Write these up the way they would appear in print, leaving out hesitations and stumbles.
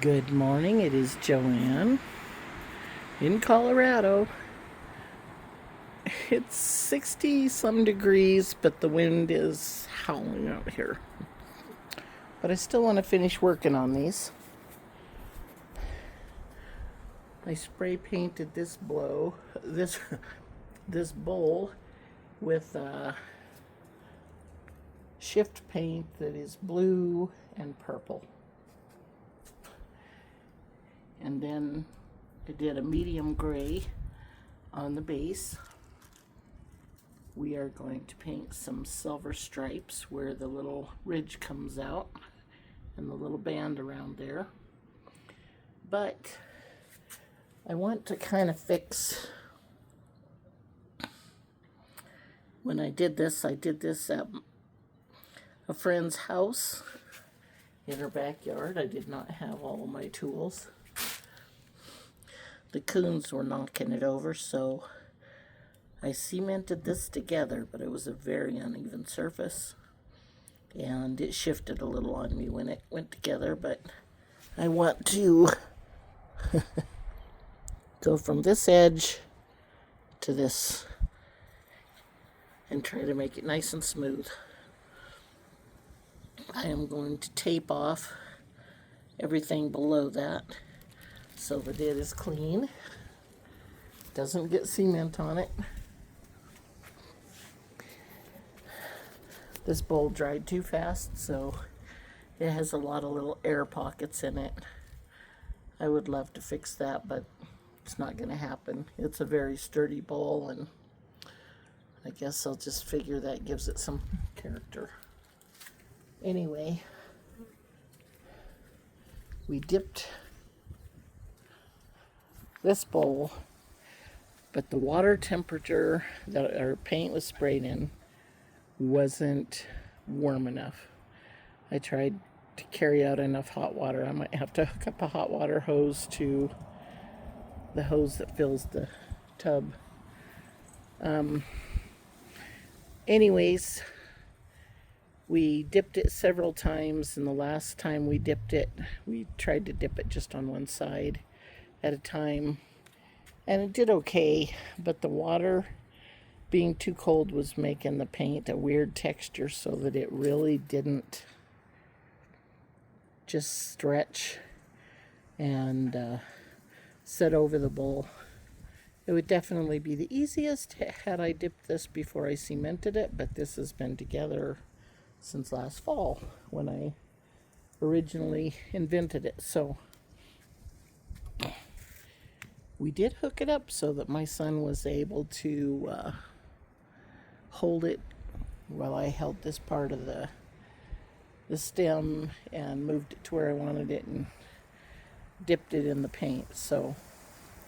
Good morning, it is Joanne in Colorado. It's 60 some degrees, but the wind is howling out here. But I still want to finish working on these. I spray painted this this bowl with shift paint that is blue and purple. And then I did a medium gray on the base. We are going to paint some silver stripes where the little ridge comes out and the little band around there. But I want to kind of fix, when I did this at a friend's house in her backyard. I did not have all of my tools. The coons were knocking it over, so I cemented this together, but it was a very uneven surface, and it shifted a little on me when it went together. But I want to go from this edge to this and try to make it nice and smooth. I am going to tape off everything below that so that it is clean, doesn't get cement on it. This bowl dried too fast, so it has a lot of little air pockets in it. I would love to fix that, but it's not going to happen. It's a very sturdy bowl, and I guess I'll just figure that gives it some character. Anyway, we dipped this bowl, but the water temperature that our paint was sprayed in wasn't warm enough. I tried to carry out enough hot water. I might have to hook up a hot water hose to the hose that fills the tub. Anyways, we dipped it several times, and the last time we dipped it, we tried to dip it just on one side at a time, and it did okay, but the water being too cold was making the paint a weird texture, so that it really didn't just stretch and set over the bowl. It would definitely be the easiest had I dipped this before I cemented it, but this has been together since last fall when I originally invented it. So we did hook it up so that my son was able to hold it while I held this part of the stem and moved it to where I wanted it and dipped it in the paint. So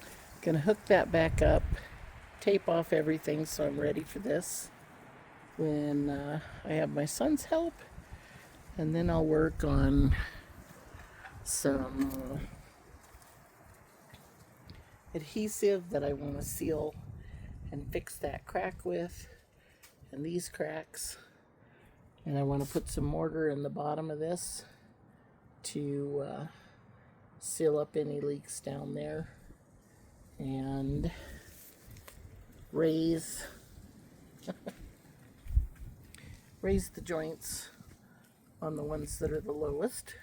I'm gonna hook that back up, tape off everything so I'm ready for this when I have my son's help, and then I'll work on some adhesive that I want to seal and fix that crack with, and these cracks, and I want to put some mortar in the bottom of this to seal up any leaks down there, and raise the joints on the ones that are the lowest,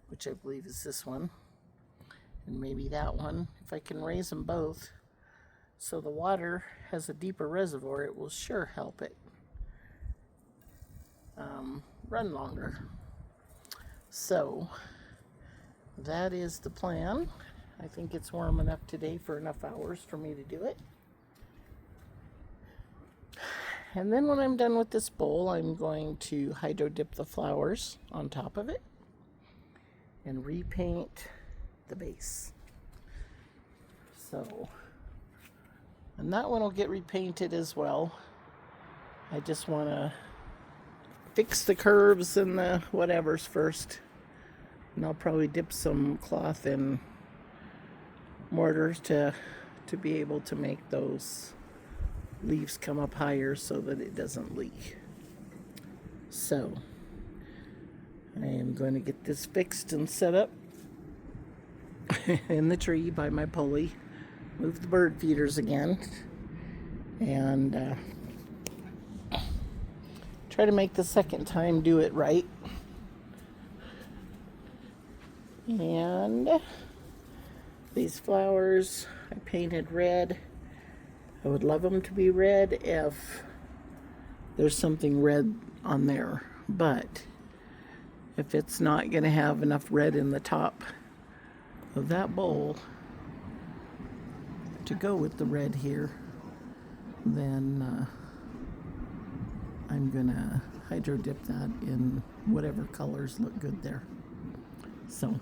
which I believe is this one, and maybe that one. If I can raise them both so the water has a deeper reservoir, it will sure help it run longer. So that is the plan. I think it's warm enough today for enough hours for me to do it. And then when I'm done with this bowl, I'm going to hydro dip the flowers on top of it and repaint the base. So, and that one will get repainted as well. I just want to fix the curves and the whatevers first, and I'll probably dip some cloth in mortar to be able to make those leaves come up higher so that it doesn't leak. So I am going to get this fixed and set up in the tree by my pulley. Move the bird feeders again. And try to make the second time do it right. And these flowers I painted red. I would love them to be red if there's something red on there, but if it's not going to have enough red in the top of that bowl to go with the red here, then I'm going to hydro dip that in whatever colors look good there. So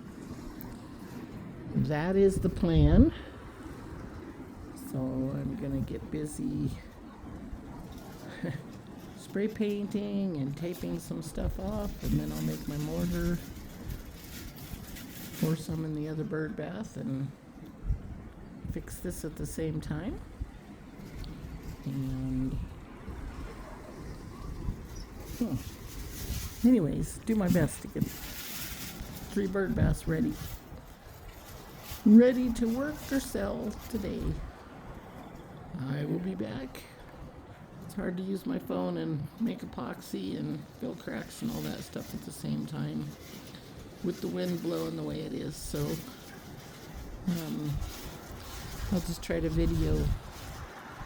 that is the plan. So I'm going to get busy spray painting and taping some stuff off, and then I'll make my mortar, pour some in the other bird bath, and fix this at the same time. And anyways, do my best to get 3 bird baths ready to work or sell today. I will be back. It's hard to use my phone and make epoxy and fill cracks and all that stuff at the same time with the wind blowing the way it is. So I'll just try to video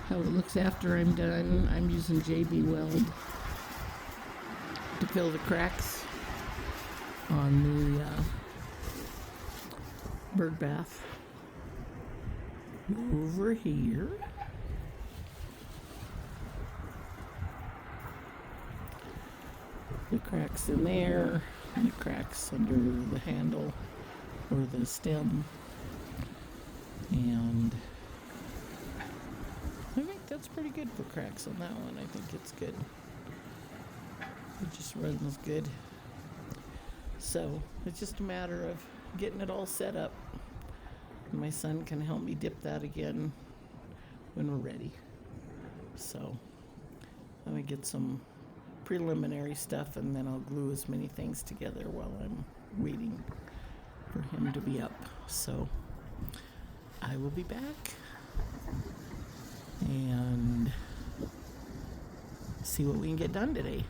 how it looks after I'm done. I'm using JB Weld to fill the cracks on the bird bath. Over here. The cracks in there, and the cracks under the handle or the stem. And I think that's pretty good for cracks on that one. I think it's good. It just runs good. So it's just a matter of getting it all set up. My son can help me dip that again when we're ready. So I'm gonna get some preliminary stuff, and then I'll glue as many things together while I'm waiting for him to be up. So I will be back and see what we can get done today.